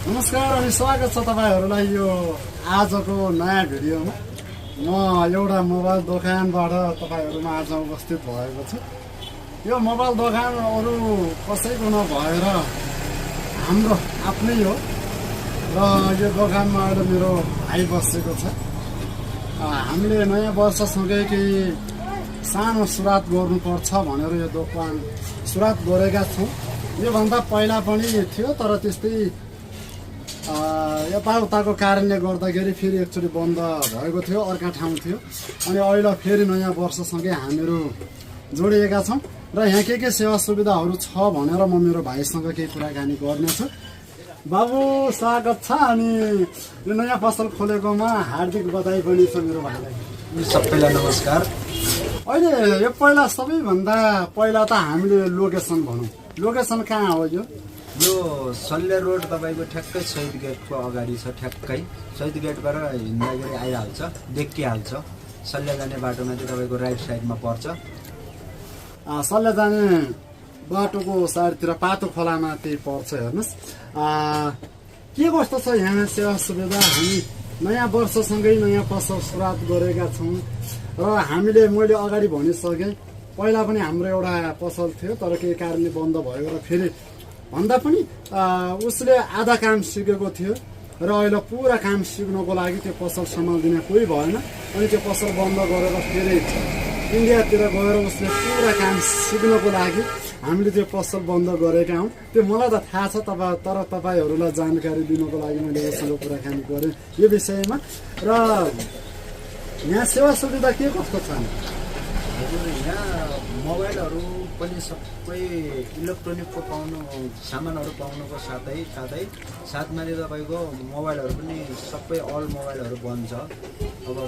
नमस्कार अनि स्वागत छ तपाईहरुलाई यो आजको नयाँ भिडियोमा। म एउटा मोबाइल दोकानबाट तपाईहरुमा आज उपस्थित भएको छु। यो मोबाइल दोकान अरु कसैको नभएर हाम्रो आफ्नै हो र यो दोकानमा अहिले मेरो भाइ बसेको छ। हामीले नयाँ वर्षसँगै केही सानो सुरुवात गर्नुपर्छ भनेर यो दोकान सुरुवात गरेका छौँ। योभन्दा पहिला पनि थियो तर त्यस्तै यताउताको कारणले गर्दाखेरि फेरि एकचोटि बन्द भएको थियो, अर्का ठाउँ थियो। अनि अहिले फेरि नयाँ वर्षसँगै हामीहरू जोडिएका छौँ र यहाँ के सेवा सुविधाहरू छ भनेर म मेरो भाइसँग केही कुराकानी गर्नेछु। बाबु स्वागत छ। अनि यो नयाँ पसल खोलेकोमा हार्दिक बधाई पनि छ मेरो भाइलाई। सबैलाई नमस्कार। अहिले यो पहिला सबैभन्दा पहिला त हामीले लोकेसन भनौँ, लोकेसन कहाँ हो? यो सल्ले रोड तपाईँको ठ्याक्कै शहीद गेटको अगाडि छ। ठ्याक्कै शहीद गेटबाट हिँड्दाखेरि आइहाल्छ, देखिहाल्छ। सल्ले जाने बाटोमा चाहिँ तपाईँको राइट साइडमा पर्छ। सल्ले जाने बाटोको साइडतिर पातो खोलामा त्यही पर्छ। हेर्नुहोस् के कस्तो छ यहाँ सेवा सुविधा। हामी नयाँ वर्षसँगै नयाँ पसल सुरुवात गरेका छौँ र मैले अगाडि भनिसकेँ, पहिला पनि हाम्रो एउटा पसल थियो तर केही कारणले बन्द भयो र फेरि भन्दा पनि उसले आधा काम सिकेको थियो र अहिले पुरा काम सिक्नको लागि त्यो पसल सम्हाल्दिन कोही भएन। अनि त्यो पसल बन्द गरेर फेरि इन्डियातिर गएर उसले पुरा काम सिक्नको लागि हामीले त्यो पसल बन्द गरेका हौँ। त्यो मलाई त थाहा छ, तर तपाईँहरूलाई जानकारी दिनको लागि मैले उसँग कुराकानी गरेँ यो विषयमा। र यहाँ सेवा सुविधा के कस्तो छ? यहाँ मोबाइलहरू पनि सबै इलेक्ट्रोनिकको सामानहरू पाउनुको साथमा तपाईँको मोबाइलहरू पनि सबै अल मोबाइलहरू बन्छ। अब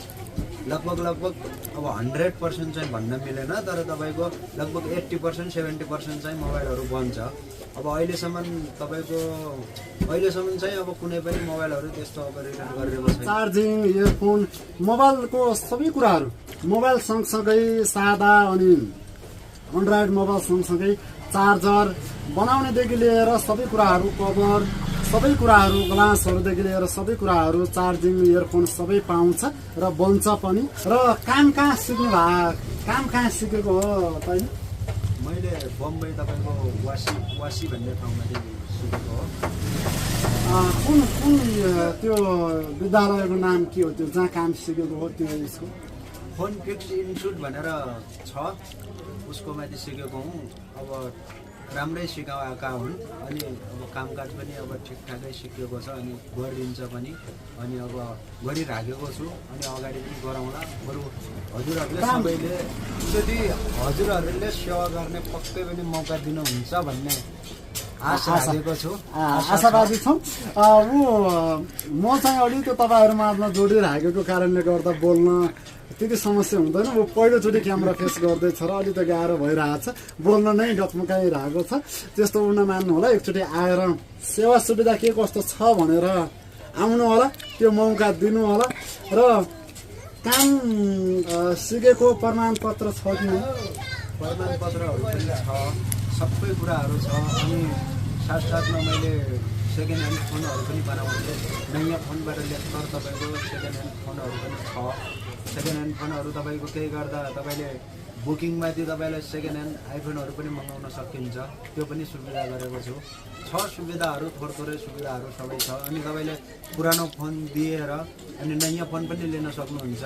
लगभग 100% चाहिँ भन्न मिलेन, तर तपाईँको लगभग 80% 70% चाहिँ मोबाइलहरू बन्छ। अब अहिलेसम्म चाहिँ अब कुनै पनि मोबाइलहरू त्यस्तो अब रिटर्न गरिरहेको छैन। चार्जिङ, इयरफोन, मोबाइलको सबै कुराहरू, मोबाइल सँगसँगै सादा अनि एन्ड्रोइड मोबाइल सँगसँगै चार्जर बनाउनेदेखि लिएर सबै कुराहरू, कभर, सबै कुराहरू, ग्लासहरूदेखि लिएर सबै कुराहरू, चार्जिङ, इयरफोन सबै पाउँछ र बन्छ पनि। र काम कहाँ सिकेको हो तैँले? मैले बम्बई तपाईँको वासी भन्ने ठाउँमा चाहिँ सिकेको हो। कुन त्यो विद्यालयको नाम के हो? त्यो जहाँ काम सिकेको हो त्यो यसको फोन फिक्स इन्स्टिट्युट भनेर छ, उसको माथि सिकेको हुँ। अब राम्रै सिकाएका हुन्। अनि अब कामकाज पनि अब ठिकठाकै सिकेको छ अनि गरिदिन्छ पनि। अनि अब गरिराखेको छु अनि अगाडि पनि गराउँला। बरु हजुरहरूले सेवा गर्ने पक्कै पनि मौका दिनुहुन्छ भन्ने आशा राखेको छु, आशावादी छौँ। म चाहिँ अलिकति तपाईँहरू माझमा जोडिराखेको कारणले गर्दा बोल्न त्यति समस्या हुँदैन। ऊ पहिलोचोटि क्यामेरा फेस गर्दैछ र अलि त गाह्रो भइरहेछ, बोल्न नै डकमकाइरहेको छ। त्यस्तो उन मान्नु होला। एकचोटि आएर सेवा सुविधा के कस्तो छ भनेर आउनु होला, त्यो मौका दिनु होला। र काम सिकेको प्रमाणपत्र छ कि नै? प्रमाणपत्रहरू पनि छ, सबै कुराहरू छ। अनि साथसाथमा मैले सेकेन्ड ह्यान्ड फोनहरू पनि बनाउँछु। नयाँ फोनबाट लेख्तर तपाईँको सेकेन्ड ह्यान्ड फोनहरू पनि छ। सेकेन्ड ह्यान्ड फोनहरू तपाईँको केही गर्दा तपाईँले बुकिङमाथि तपाईँलाई सेकेन्ड ह्यान्ड आइफोनहरू पनि मगाउन सकिन्छ, त्यो पनि सुविधा गरेको छु। सुविधाहरू थोरै सुविधाहरू सबै छ। अनि तपाईँले पुरानो फोन दिएर अनि नयाँ फोन पनि लिन सक्नुहुन्छ।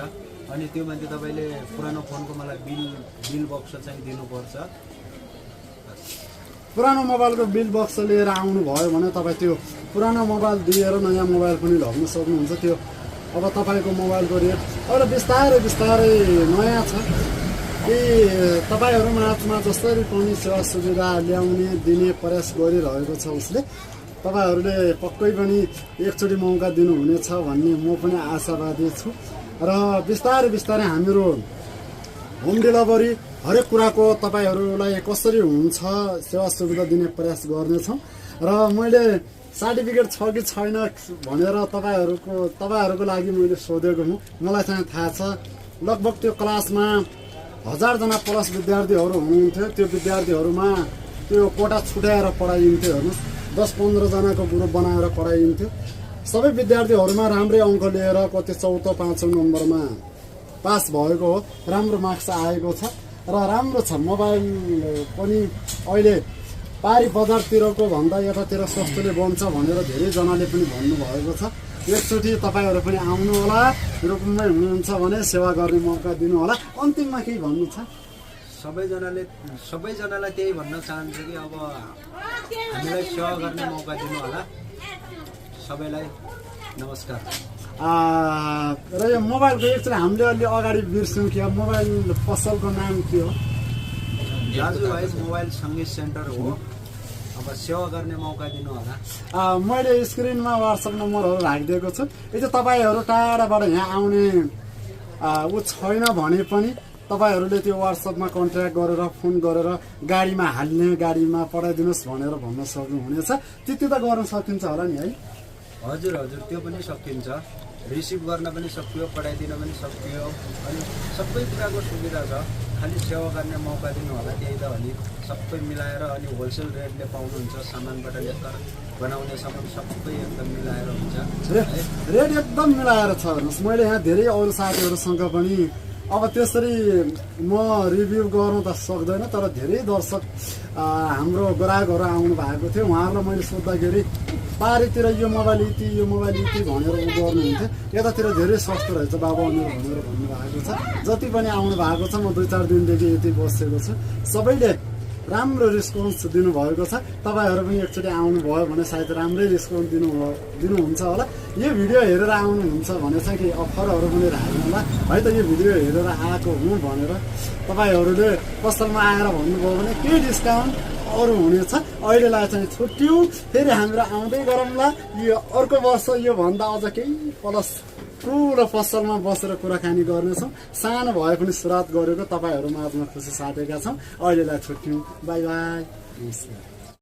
अनि त्यो माथि तपाईँले पुरानो फोनको मलाई बिल बक्स चाहिँ दिनुपर्छ। पुरानो मोबाइलको बिल बक्स लिएर आउनुभयो भने तपाईँ त्यो पुरानो मोबाइल दिएर नयाँ मोबाइल पनि लग्न सक्नुहुन्छ। त्यो अब तपाईँको मोबाइलको रेट अहिले बिस्तारै नयाँ छ। तपाईँहरू माझमा जसरी पनि सेवा सुविधा ल्याउने दिने प्रयास गरिरहेको छ उसले, तपाईँहरूले पक्कै पनि एकचोटि मौका दिनुहुनेछ भन्ने म पनि आशावादी छु। र बिस्तारै हामीहरू होम डेलिभरी हरेक कुराको तपाईँहरूलाई कसरी हुन्छ सेवा सुविधा दिने प्रयास गर्नेछौँ। र मैले सर्टिफिकेट छ कि छैन भनेर तपाईँहरूको लागि मैले सोधेको हुँ। मलाई चाहिँ थाहा छ लगभग त्यो क्लासमा 1000 जना प्लस विद्यार्थीहरू हुनुहुन्थ्यो। त्यो विद्यार्थीहरूमा त्यो कोटा छुट्याएर पढाइन्थ्यो। हेर्नुहोस् 10-15 जनाको ग्रुप बनाएर पढाइन्थ्यो। सबै विद्यार्थीहरूमा राम्रै अङ्क लिएर कति 4औं 5औं नम्बरमा पास भएको हो, राम्रो मार्क्स आएको छ र राम्रो छ। मोबाइल पनि अहिले पारी बजारतिरको भन्दा यतातिर सस्तोले बन्छ भनेर धेरैजनाले पनि भन्नुभएको छ। एकचोटि तपाईँहरू पनि आउनु होला, रुकुममै हुनुहुन्छ भने सेवा गर्ने मौका दिनु होला। अन्तिममा केही भन्नु छ? सबैजनालाई त्यही भन्न चाहन्छु कि अब हामीलाई सेवा गर्ने मौका दिनु होला। सबैलाई नमस्कार। र यो मोबाइलको एकचोटि हामीले अलि अगाडि बिर्स्यौँ कि मोबाइल पसलको नाम के हो? दाजुभाइ मोबाइल सङ्गीत सेन्टर हो। अब सेवा गर्ने मौका दिनु होला। मैले स्क्रिनमा वाट्सएप नम्बरहरू राखिदिएको छु। यो तपाईँहरू टाढाबाट यहाँ आउने ऊ छैन भने पनि तपाईँहरूले त्यो वाट्सएपमा कन्ट्याक्ट गरेर फोन गरेर गाडीमा हाल्ने, गाडीमा पठाइदिनुहोस् भनेर भन्न सक्नुहुनेछ। त्यति त गर्न सकिन्छ होला नि है? हजुर त्यो पनि सकिन्छ। रिसिभ गर्न पनि सकियो, पठाइदिन पनि सकियो, अनि सबै कुराको सुविधा छ। खालि सेवा गर्ने मौका दिनु होला, त्यही त हो नि। सबै मिलाएर अनि होलसेल रेटले पाउनुहुन्छ। सामानबाट लिएर बनाउने सामान सबै एकदम मिलाएर हुन्छ। रेट एकदम मिलाएर छ। हेर्नुहोस्, मैले यहाँ धेरै अरू साथीहरूसँग पनि अब त्यसरी म रिभ्यू गर्नु त सक्दैन, तर धेरै दर्शक हाम्रो ग्राहकहरू आउनु भएको थियो। उहाँहरूलाई मैले सोद्धाखेरि पारितिर यो मोबाइल यति भनेर उ गर्नुहुन्थ्यो। यतातिर धेरै सस्तो रहेछ बाबु भनेर भन्नुभएको छ। जति पनि आउनु भएको छ, म 2-4 दिनदेखि यति बसेको छु, सबैले राम्रो रेस्पोन्स दिनुभएको छ। तपाईँहरू पनि एकचोटि आउनुभयो भने सायद राम्रै रेस्पोन्स दिनुहुन्छ होला। यो भिडियो हेरेर आउनुहुन्छ भने चाहिँ कि अफरहरू पनि राख्नु होला है त। यो भिडियो हेरेर आएको हुँ भनेर तपाईँहरूले पसलमा आएर भन्नुभयो भने केही डिस्काउन्ट अरू हुनेछ। अहिलेलाई चाहिँ छुट्यौँ, फेरि हाम्रो आउँदै गरौँला। यो अर्को वर्ष योभन्दा अझ केही प्लस ठुलो पसलमा बसेर कुराकानी गर्नेछौँ। सानो भए पनि सुरुवात गरेको तपाईँहरू माझमा खुसी साटेका छौँ। अहिलेलाई छुट्यौँ, बाई बाई, नमस्कार।